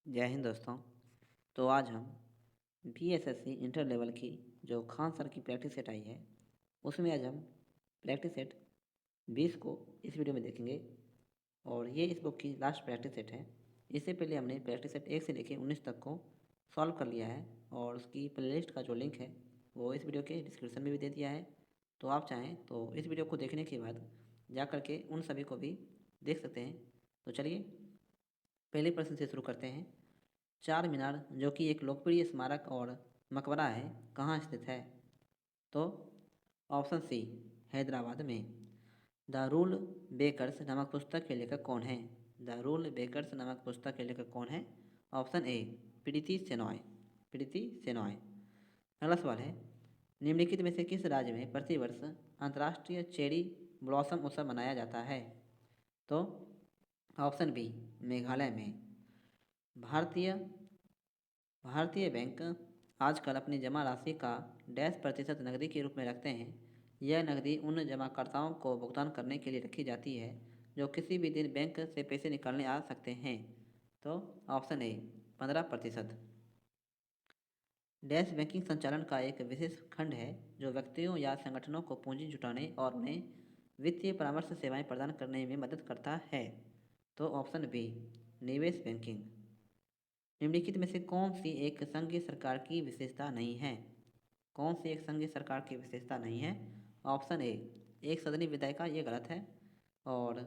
जय हिंद दोस्तों। तो आज हम बीएसएससी इंटर लेवल की जो खान सर की प्रैक्टिस सेट आई है उसमें आज हम प्रैक्टिस सेट 20 को इस वीडियो में देखेंगे। और ये इस बुक की लास्ट प्रैक्टिस सेट है। इससे पहले हमने प्रैक्टिस सेट 1 से लेकर 19 तक को सॉल्व कर लिया है और उसकी प्लेलिस्ट का जो लिंक है वो इस वीडियो के डिस्क्रिप्शन में भी दे दिया है। तो आप चाहें तो इस वीडियो को देखने के बाद जा कर के उन सभी को भी देख सकते हैं। तो चलिए पहले प्रश्न से शुरू करते हैं। चार मीनार जो कि एक लोकप्रिय स्मारक और मकबरा है कहाँ स्थित है? तो ऑप्शन सी हैदराबाद में। द रूल बेकर्स नामक पुस्तक के लेखक कौन है? द रूल बेकर्स नामक पुस्तक के लेखक कौन है? ऑप्शन ए प्रीति सेनॉय। प्रीति सेनॉय। अगला सवाल है, निम्नलिखित में से किस राज्य में प्रतिवर्ष अंतर्राष्ट्रीय चेरी ब्लॉसम उत्सव मनाया जाता है? तो ऑप्शन बी मेघालय में। भारतीय भारतीय बैंक आजकल अपनी जमा राशि का डैश प्रतिशत नकदी के रूप में रखते हैं। यह नकदी उन जमाकर्ताओं को भुगतान करने के लिए रखी जाती है जो किसी भी दिन बैंक से पैसे निकालने आ सकते हैं। तो ऑप्शन ए 15%। डैश बैंकिंग संचालन का एक विशेष खंड है जो व्यक्तियों या संगठनों को पूंजी जुटाने और उन्हें वित्तीय परामर्श सेवाएं प्रदान करने में मदद करता है। तो ऑप्शन बी निवेश बैंकिंग। निम्नलिखित में से कौन सी एक संघीय सरकार की विशेषता नहीं है? कौन सी एक संघीय सरकार की विशेषता नहीं है? ऑप्शन ए एक सदनी विधायिका, ये गलत है। और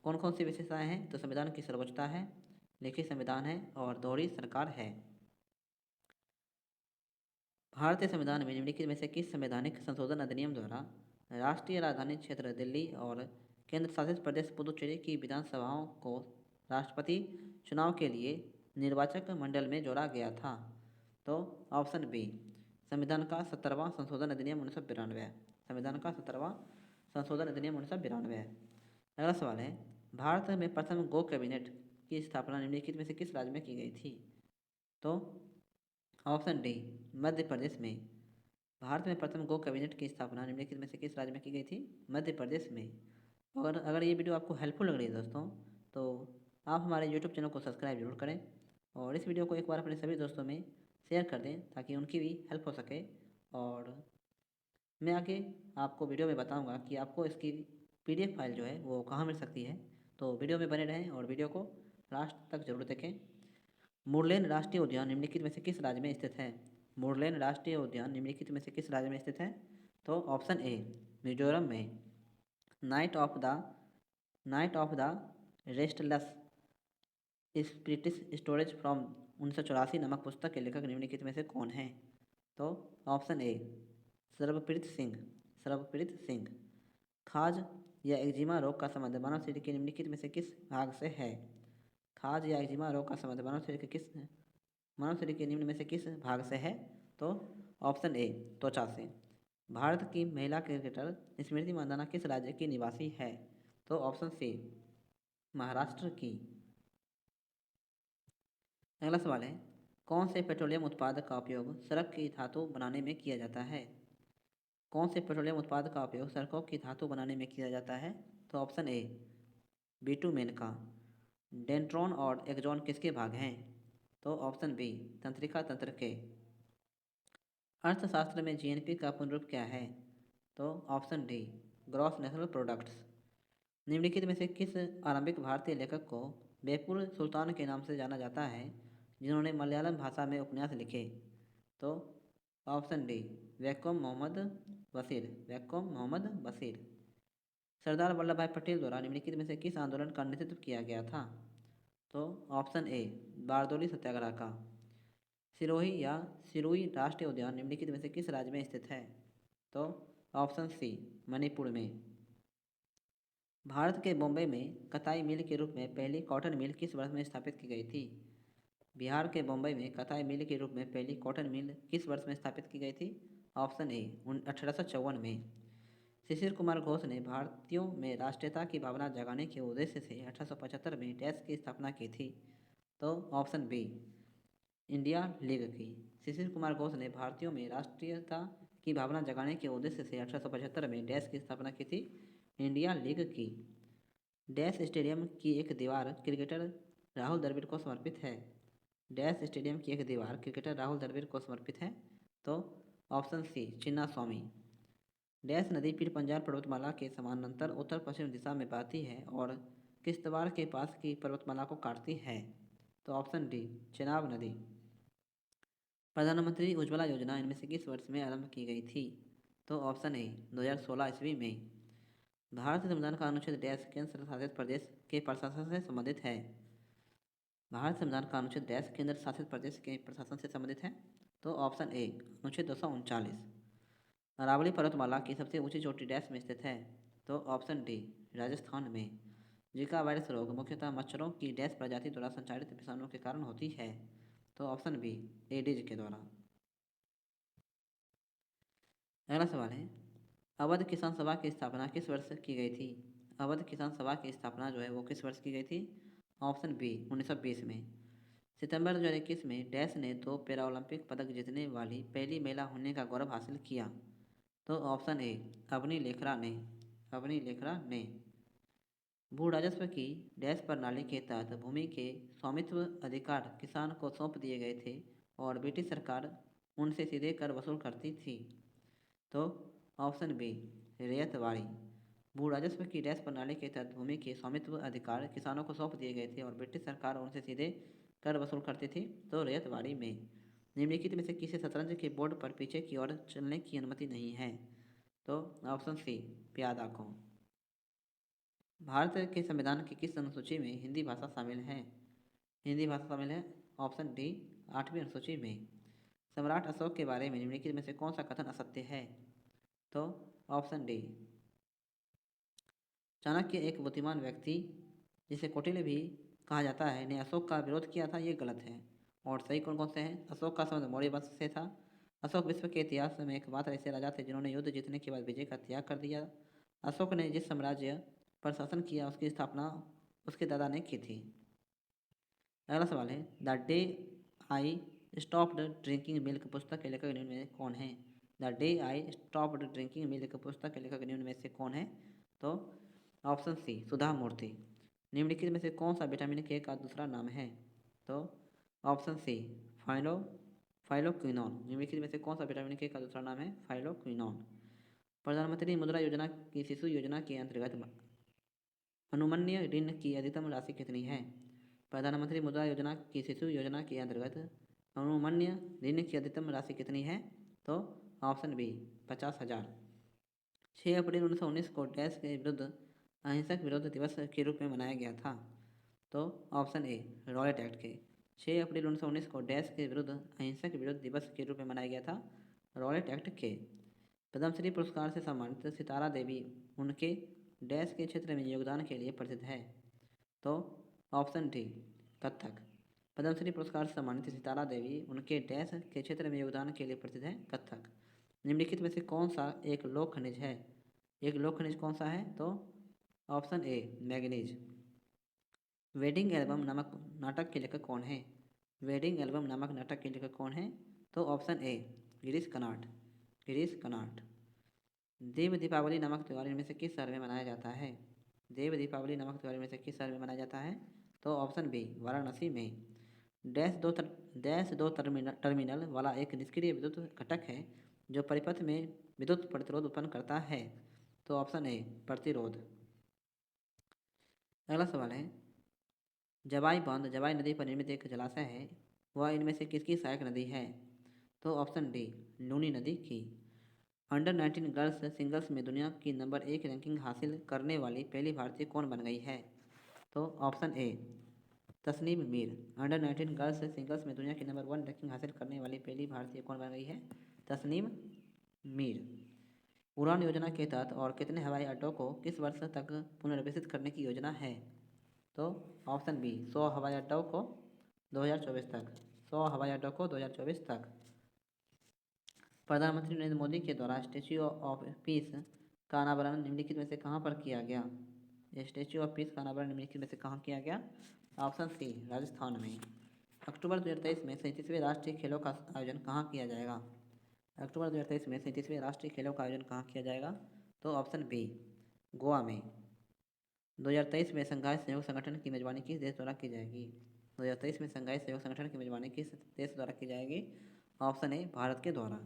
कौन कौन सी विशेषताएं हैं? तो संविधान की सर्वोच्चता है, लिखित संविधान है और दोहरी सरकार है। भारतीय संविधान में निम्नलिखित में से किस संवैधानिक संशोधन अधिनियम द्वारा राष्ट्रीय राजधानी क्षेत्र दिल्ली और केंद्र शासित प्रदेश पुदुचेरी की विधानसभाओं को राष्ट्रपति चुनाव के लिए निर्वाचक मंडल में जोड़ा गया था? तो ऑप्शन बी संविधान का 17वां संशोधन अधिनियम 1992। संविधान का 17वां संशोधन अधिनियम 1992। अगला सवाल है, भारत में प्रथम गो कैबिनेट की स्थापना निम्नलिखित में से किस राज्य में की गई थी? तो ऑप्शन डी मध्य प्रदेश में। भारत में प्रथम गो कैबिनेट की स्थापना निम्नलिखित में से किस राज्य में की गई थी? मध्य प्रदेश में। अगर ये वीडियो आपको हेल्पफुल लग रही है दोस्तों तो आप हमारे यूट्यूब चैनल को सब्सक्राइब जरूर करें और इस वीडियो को एक बार अपने सभी दोस्तों में शेयर कर दें ताकि उनकी भी हेल्प हो सके। और मैं आगे आपको वीडियो में बताऊंगा कि आपको इसकी पीडीएफ फाइल जो है वो कहाँ मिल सकती है। तो वीडियो में बने रहें और वीडियो को लास्ट तक जरूर देखें। मुरलेन राष्ट्रीय उद्यान निम्नलिखित में से किस राज्य में स्थित है? मुरलेन राष्ट्रीय उद्यान निम्नलिखित में से किस राज्य में स्थित है? तो ऑप्शन ए मिजोरम में। Night of the night of the restless spirits storage from 1984 नामक पुस्तक के लेखक निम्नलिखित में से कौन है? तो ऑप्शन ए सर्वप्रीत सिंह। सर्वप्रीत सिंह। खाज या एक्जिमा रोग का संबंध मानव शरीर के निम्नलिखित में से किस भाग से है? खाज या एक्जिमा रोग का संबंध मानव शरीर के निम्न में से किस भाग से है? तो ऑप्शन ए त्वचा से। भारत की महिला क्रिकेटर स्मृति मंदाना किस राज्य की निवासी है? तो ऑप्शन सी महाराष्ट्र की। अगला सवाल है, कौन से पेट्रोलियम उत्पाद का उपयोग सड़क की धातु बनाने में किया जाता है? कौन से पेट्रोलियम उत्पाद का उपयोग सड़कों की धातु बनाने में किया जाता है? तो ऑप्शन ए बिटुमेन का। डेंट्रॉन और एक्जॉन किसके भाग हैं? तो ऑप्शन बी तंत्रिका तंत्र के। अर्थशास्त्र में जीएनपी का पूर्ण रूप क्या है? तो option D gross national products. निम्नलिखित में से किस आरंभिक भारतीय लेखक को बेपुर सुल्तान के नाम से जाना जाता है जिन्होंने मलयालम भाषा में उपन्यास लिखे? तो ऑप्शन डी वैकोम मोहम्मद बशीर। वैकोम मोहम्मद बशीर। सरदार वल्लभ भाई पटेल द्वारा निम्नलिखित में से किस आंदोलन का नेतृत्व किया गया था? तो ऑप्शन ए बारदोली सत्याग्रह का। सिरोही या सिरुई राष्ट्रीय उद्यान निम्नलिखित में से किस राज्य में स्थित है? तो ऑप्शन सी मणिपुर में। भारत के बॉम्बे में कताई मिल के रूप में पहली कॉटन मिल किस वर्ष में स्थापित की गई थी? बिहार के बॉम्बे में कताई मिल के रूप में पहली कॉटन मिल किस वर्ष में स्थापित की गई थी? ऑप्शन ए 1854 में। शिशिर कुमार घोष ने भारतीयों में राष्ट्रीयता की भावना जगाने के उद्देश्य से 1875 में डैश की स्थापना की थी? तो ऑप्शन बी इंडिया लीग की। शिशिर कुमार घोष ने भारतीयों में राष्ट्रीयता की भावना जगाने के उद्देश्य से 1875 में डैश की स्थापना की थी? इंडिया लीग की। डैश स्टेडियम की एक दीवार क्रिकेटर राहुल द्रविड़ को समर्पित है? डैश स्टेडियम की एक दीवार क्रिकेटर राहुल द्रविड़ को समर्पित है? तो ऑप्शन सी चिन्ना स्वामी। डैश नदी फिर पंजाब पर्वतमाला के समानांतर उत्तर पश्चिम दिशा में बहती है और किश्तवाड़ के पास की पर्वतमाला को काटती है? तो ऑप्शन डी चेनाब नदी। प्रधानमंत्री उज्ज्वला योजना इनमें से किस वर्ष में आरंभ की गई थी? तो ऑप्शन ए 2016 ईस्वी में। भारतीय संविधान का अनुच्छेद डैश केंद्र शासित प्रदेश के प्रशासन से संबंधित है? भारत संविधान का अनुच्छेद डैश केंद्र शासित प्रदेश के प्रशासन से संबंधित है? तो ऑप्शन ए अनुच्छेद 239। अरावली पर्वतमाला की सबसे ऊंची चोटी डैश में स्थित है? तो ऑप्शन डी राजस्थान में। जीका वायरस रोग मुख्यतः मच्छरों की डैश प्रजाति द्वारा संचारित विषाणुओं के कारण होती है? तो ऑप्शन बी एडिज के द्वारा। अगला सवाल है, अवध किसान सभा की स्थापना किस वर्ष की गई थी? अवध किसान सभा की स्थापना जो है वो किस वर्ष की गई थी? ऑप्शन बी 1920 में। सितंबर 2021 में डैश ने 2 पैरा ओलंपिक पदक जीतने वाली पहली महिला होने का गौरव हासिल किया? तो ऑप्शन ए अवनी लेखरा ने। अवनी लेखरा ने। भू राजस्व की डैश प्रणाली के तहत भूमि के स्वामित्व अधिकार किसान को सौंप दिए गए थे और ब्रिटिश सरकार उनसे सीधे कर वसूल करती थी? तो ऑप्शन बी रैयतवाड़ी। भू राजस्व की डैश प्रणाली के तहत भूमि के स्वामित्व अधिकार किसानों को सौंप दिए गए थे और ब्रिटिश सरकार उनसे सीधे कर वसूल करती थी? तो रैयतवाड़ी में। निम्नलिखित में से किसी शतरंज के बोर्ड पर पीछे की ओर चलने की अनुमति नहीं है? तो ऑप्शन सी प्यादा को। भारत के संविधान की किस अनुसूची में हिंदी भाषा शामिल है? हिंदी भाषा शामिल है ऑप्शन डी 8वीं अनुसूची में। सम्राट अशोक के बारे में निम्नलिखित में से कौन सा कथन असत्य है? तो ऑप्शन डी चाणक्य एक बुद्धिमान व्यक्ति जिसे कौटिल्य भी कहा जाता है ने अशोक का विरोध किया था, ये गलत है। और सही कौन कौन से हैं? अशोक का संबंध मौर्य वंश से था। अशोक विश्व के इतिहास में एकमात्र ऐसे राजा थे जिन्होंने युद्ध जीतने के बाद विजय का त्याग कर दिया। अशोक ने जिस साम्राज्य पर शासन किया उसकी स्थापना उसके दादा ने की थी। अगला सवाल है, the day I stopped drinking milk पुस्तक के लेखक निम्न में कौन है? The day I stopped drinking milk पुस्तक के लेखक निम्न में से कौन है? तो ऑप्शन सी सुधा मूर्ति। निम्नलिखित में से कौन सा विटामिन के का दूसरा नाम है? तो ऑप्शन सी फाइलोक्विनोन। निम्नलिखित में से कौन सा विटामिन के का दूसरा नाम है? फाइलोक्विनोन। प्रधानमंत्री मुद्रा योजना की शिशु योजना के अंतर्गत अनुमन्य ऋण की अधिकतम राशि कितनी है? प्रधानमंत्री मुद्रा योजना की शिशु योजना के अंतर्गत अनुमन्य ऋण की अधिकतम राशि कितनी है? तो ऑप्शन बी 50,000। 6 अप्रैल 1919 को डैश के विरुद्ध अहिंसक विरोध दिवस के रूप में मनाया गया था? तो ऑप्शन ए रॉलेट एक्ट के। 6 अप्रैल 1919 को डैश के विरुद्ध अहिंसक विरोध दिवस के रूप में मनाया गया था? रॉलेट एक्ट के। पद्मश्री पुरस्कार से सम्मानित सितारा देवी उनके डैश के क्षेत्र में योगदान के लिए प्रसिद्ध है? तो ऑप्शन डी कथक। पद्मश्री पुरस्कार से सम्मानित सितारा देवी उनके डैश के क्षेत्र में योगदान के लिए प्रसिद्ध है? कथक। निम्नलिखित में से कौन सा एक लोक खनिज है? एक लोक खनिज कौन सा है? तो ऑप्शन ए मैग्नीज। वेडिंग एल्बम नामक नाटक के लेखक कौन है? वेडिंग एल्बम नामक नाटक के लेखक कौन है? तो ऑप्शन ए गिरीश कर्नाड। गिरीश कर्नाड। देव दीपावली नामक त्यौहार इनमें से किस शहर में मनाया जाता है? देव दीपावली नामक त्यौहार में से किस शहर में मनाया जाता है? तो ऑप्शन बी वाराणसी में। डैश दो टर्मिनल वाला एक निष्क्रिय विद्युत घटक है जो परिपथ में विद्युत प्रतिरोध उत्पन्न करता है? तो ऑप्शन ए प्रतिरोध। अगला सवाल है, जवाई बांध जवाई नदी पर निर्मित एक जलाशय है, वह इनमें से किसकी सहायक नदी है? तो ऑप्शन डी लूनी नदी की। अंडर 19 गर्ल्स सिंगल्स में दुनिया की नंबर 1 रैंकिंग हासिल करने वाली पहली भारतीय कौन बन गई है? तो option A Tasnim Mir. Under 19 girls singles में दुनिया की नंबर 1 रैंकिंग हासिल करने वाली पहली भारतीय कौन बन गई है? तस्नीम मीर। उड़ान योजना के तहत और कितने हवाई अड्डों को किस वर्ष तक पुनर्विकसित करने की योजना है? तो ऑप्शन बी 100 हवाई अड्डों को 2024 तक। 100 हवाई अड्डों को 2024 तक। प्रधानमंत्री नरेंद्र मोदी के द्वारा स्टैच्यू ऑफ पीस का अनावरण निम्नलिखित में से कहाँ पर किया गया? स्टैच्यू ऑफ पीस का अनावरण निम्नलिखित में से कहाँ किया गया? ऑप्शन सी राजस्थान में। अक्टूबर 2023 में 37वें राष्ट्रीय खेलों का आयोजन कहाँ किया जाएगा? अक्टूबर 2023 में 37वें राष्ट्रीय खेलों का आयोजन कहाँ किया जाएगा? तो ऑप्शन बी गोवा में। 2023 में संघाई सहयोग संगठन की मेजबानी किस देश द्वारा की जाएगी? 2023 में शंघाई सहयोग संगठन की मेजबानी किस देश द्वारा की जाएगी? ऑप्शन ए भारत के द्वारा।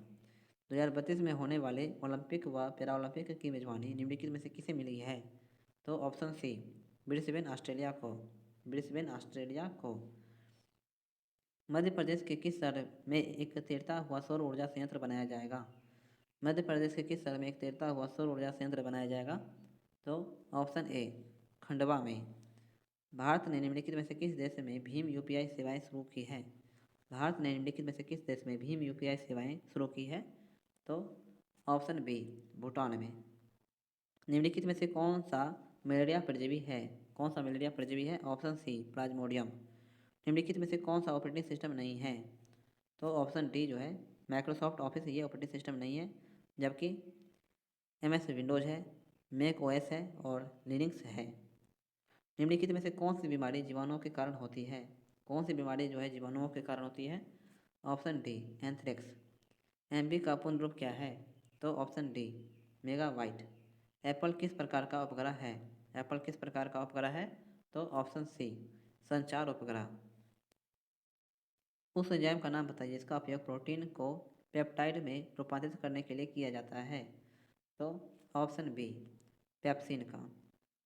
2032 में होने वाले ओलंपिक व पैरा ओलंपिक की मेजबानी निम्नलिखित में से किसे मिली है? तो ऑप्शन सी ब्रिस्बेन ऑस्ट्रेलिया को। ब्रिस्बेन ऑस्ट्रेलिया को। मध्य प्रदेश के किस शहर में एक तैरता हुआ सौर ऊर्जा संयंत्र बनाया जाएगा? मध्य प्रदेश के किस शहर में एक तैरता हुआ सौर ऊर्जा संयंत्र बनाया जाएगा? तो ऑप्शन ए खंडवा में। भारत ने निम्नलिखित में से किस देश में भीम यूपीआई सेवाएं शुरू की है? भारत ने निम्नलिखित में से किस देश में भीम यूपीआई सेवाएं शुरू की है? तो ऑप्शन बी भूटान में। निम्नलिखित में से कौन सा मलेरिया परजीवी है? कौन सा मलेरिया परजीवी है? Option C plasmodium. निम्नलिखित में से कौन सा ऑपरेटिंग सिस्टम नहीं है? तो ऑप्शन डी जो है माइक्रोसॉफ्ट ऑफिस, ये ऑपरेटिंग सिस्टम नहीं है, जबकि MS विंडोज़ है, मैक OS है और लिनक्स है। निम्नलिखित में से कौन सी बीमारी जीवाणुओं के कारण होती है? कौन सी बीमारी जो है जीवाणुओं के कारण होती है? Option D anthrax. MB का पूर्ण रूप क्या है? तो ऑप्शन डी मेगाबाइट। एप्पल किस प्रकार का उपग्रह है? एप्पल किस प्रकार का उपग्रह है? तो ऑप्शन सी संचार उपग्रह। उस एंजाइम का नाम बताइए जिसका उपयोग प्रोटीन को पेप्टाइड में रूपांतरित करने के लिए किया जाता है? तो ऑप्शन बी पेप्सिन का।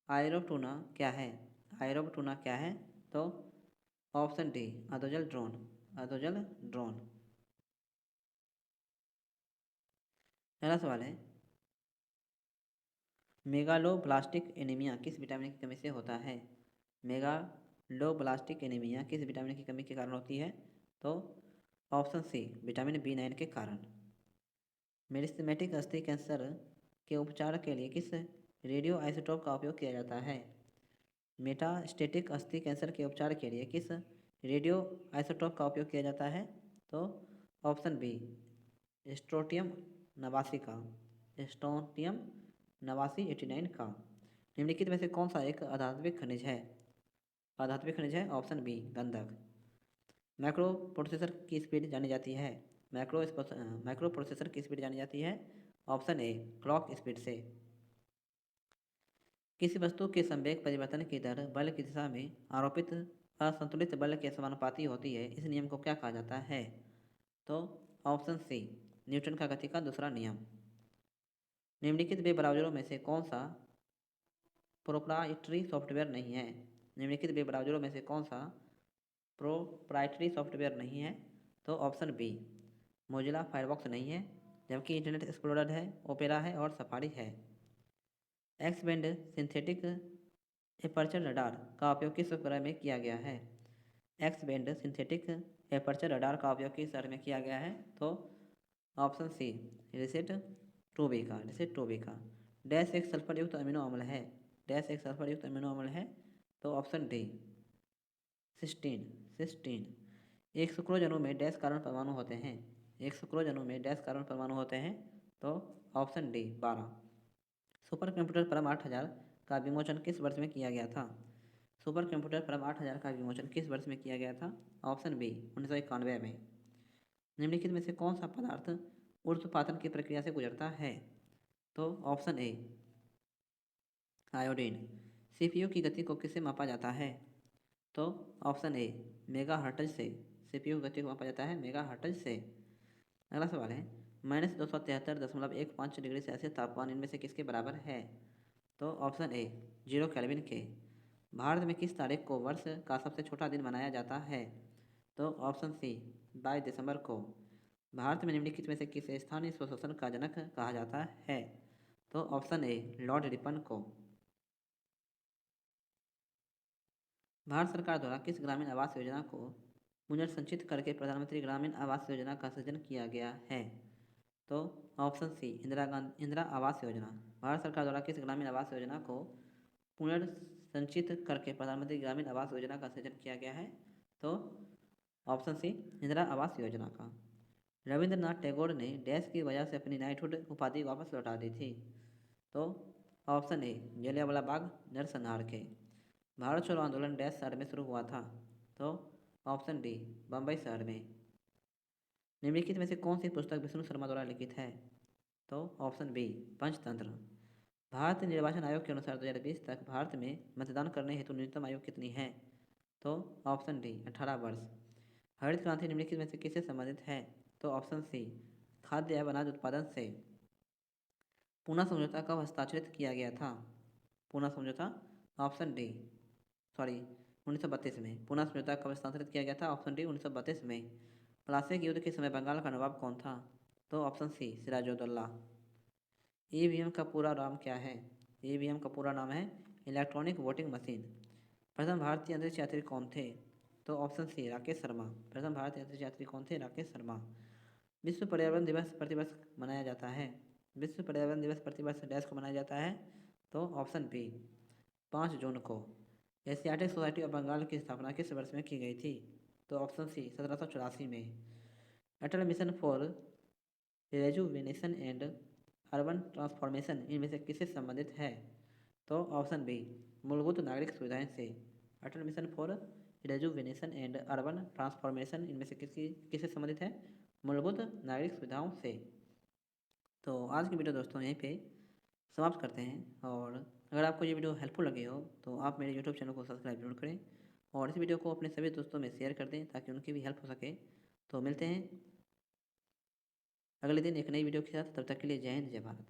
आयरोब टूना क्या है? आयरोब टूना क्या है? तो ऑप्शन डी अधोजल ड्रोन। अधोजल ड्रोन। पहला सवाल है मेगालोब्लास्टिक एनीमिया किस विटामिन की कमी से होता है? मेगालोब्लास्टिक एनीमिया किस विटामिन की कमी के कारण होती है? तो ऑप्शन सी विटामिन B9 के कारण। मेरिस्टेमेटिक अस्थि कैंसर के उपचार के लिए किस रेडियो आइसोटोप का उपयोग किया जाता है? मेटास्टेटिक अस्थि कैंसर के उपचार के लिए किस रेडियो आइसोटोप का उपयोग किया जाता है? तो ऑप्शन बी स्ट्रोटियम 89 का। स्ट्रोटियम 89 का। निम्नलिखित में से कौन सा एक आधात्मिक खनिज है? आधात्मिक खनिज है ऑप्शन बी गंधक। मैक्रो प्रोसेसर की स्पीड जानी जाती है? माइक्रो प्रोसेसर की स्पीड जानी जाती है ऑप्शन ए क्लॉक स्पीड से। किसी वस्तु के संवेग परिवर्तन की दर बल की दिशा में आरोपित असंतुलित बल के समानुपाती होती है, इस नियम को क्या कहा जाता है? तो ऑप्शन सी न्यूटन का गति का दूसरा नियम। निम्नलिखित वेब ब्राउज़रों में से कौन सा प्रोप्राइटरी सॉफ्टवेयर नहीं है? निम्नलिखित वेब ब्राउज़रों में से कौन सा प्रोप्राइटरी सॉफ्टवेयर नहीं है? तो ऑप्शन बी मोजिला फायरफॉक्स नहीं है, जबकि इंटरनेट एक्सप्लोरर है, ओपेरा है और सफारी है। X band synthetic aperture radar का उपयोग किस उपग्रह में किया गया है? X band synthetic aperture radar का उपयोग किस शहर में किया गया है? तो ऑप्शन सी रिसेट टोबी का। रिसेट टोबी का। डैश एक सल्फर युक्त अमीनो अम्ल है। डैश एक सल्फर युक्त अमीनो अम्ल है। तो ऑप्शन डी सिस्टीन। सिस्टीन। एक सुक्रोज अणु में डैश कार्बन परमाणु होते हैं? एक सुक्रोज अणु में डैश कार्बन परमाणु होते हैं? तो ऑप्शन डी 12। सुपर कंप्यूटर परम 8000 का विमोचन किस वर्ष में किया गया था? सुपर कंप्यूटर परम 8000 का विमोचन किस वर्ष में किया गया था? ऑप्शन बी 1991 में। निम्नलिखित में से कौन सा पदार्थ ऊर्ध्वपातन की प्रक्रिया से गुजरता है? तो ऑप्शन ए आयोडीन। CPU की गति को किससे मापा जाता है? तो ऑप्शन ए मेगा हर्ट्ज से। CPU की गति को मापा जाता है मेगा हर्ट्ज से। अगला सवाल है -273.15 डिग्री सेल्सियस तापमान इनमें से किसके बराबर है? तो ऑप्शन ए 0 केल्विन के। भारत में किस तारीख को वर्ष का सबसे छोटा दिन मनाया जाता है? तो ऑप्शन सी 22 दिसंबर को। भारत में निम्नलिखित में से किस स्थानीय स्वशासन का जनक कहा जाता है? तो ऑप्शन ए लॉर्ड रिपन को। भारत सरकार द्वारा किस ग्रामीण आवास योजना को पुनर्संचित करके प्रधानमंत्री ग्रामीण आवास योजना का सृजन किया गया है? तो ऑप्शन सी इंदिरा आवास योजना। भारत सरकार द्वारा किस ग्रामीण आवास योजना को पुनर्संचित करके प्रधानमंत्री ग्रामीण आवास योजना का सृजन किया गया है? तो ऑप्शन सी इंदिरा आवास योजना का। रविंद्रनाथ टैगोर ने डैश की वजह से अपनी नाइटहुड उपाधि वापस लौटा दी थी? तो ऑप्शन ए जलियांवाला बाग नरसंहार के। भारत छोड़ो आंदोलन डैश शहर में शुरू हुआ था? तो ऑप्शन डी बम्बई शहर में। निम्नलिखित में से कौन सी पुस्तक विष्णु शर्मा द्वारा लिखित है? तो ऑप्शन बी पंचतंत्र। भारतीय निर्वाचन आयोग के अनुसार 2020 तक भारत में मतदान करने हेतु न्यूनतम आयु कितनी है? तो ऑप्शन डी 18 वर्ष। हरित क्रांति निम्नलिखित में से किससे संबंधित है? तो ऑप्शन सी खाद्य एवं अनाज उत्पादन से। पूना समझौता कब हस्ताक्षरित किया गया था? पूना समझौता ऑप्शन डी सॉरी 1932 में। पूना समझौता कब हस्ताक्षरित किया गया था? ऑप्शन डी 1932 में। प्लासी के युद्ध के समय बंगाल का नवाब कौन था? तो ऑप्शन सी सिराजुद्दौला। ईवीएम का पूरा नाम क्या है? ईवीएम का पूरा नाम है इलेक्ट्रॉनिक वोटिंग मशीन। प्रथम भारतीय अंतरिक्ष यात्री कौन थे? तो ऑप्शन सी राकेश शर्मा। प्रथम भारतीय अंतरिक्ष यात्री कौन थे? राकेश शर्मा। विश्व पर्यावरण दिवस प्रतिवर्ष मनाया जाता है। विश्व पर्यावरण दिवस प्रतिवर्ष डैश को मनाया जाता है? तो ऑप्शन बी 5 जून को। एशियाटिक सोसाइटी ऑफ बंगाल की स्थापना किस वर्ष में की गई थी? तो ऑप्शन सी 1784 में। Atal mission for rejuvenation and urban transformation इनमें से किससे संबंधित है? तो ऑप्शन बी मूलभूत नागरिक सुविधाएं से। Atal mission for rejuvenation and urban transformation इनमें से किससे संबंधित है? मूलभूत नागरिक सुविधाओं से। तो आज की वीडियो दोस्तों यहीं पे समाप्त करते हैं, और अगर आपको ये वीडियो हेल्पफुल लगी हो तो आप मेरे यूट्यूब चैनल को सब्सक्राइब जरूर करें और इस वीडियो को अपने सभी दोस्तों में शेयर कर दें ताकि उनकी भी हेल्प हो सके। तो मिलते हैं अगले दिन एक नई वीडियो के साथ, तब तक के लिए जय हिंद जय भारत।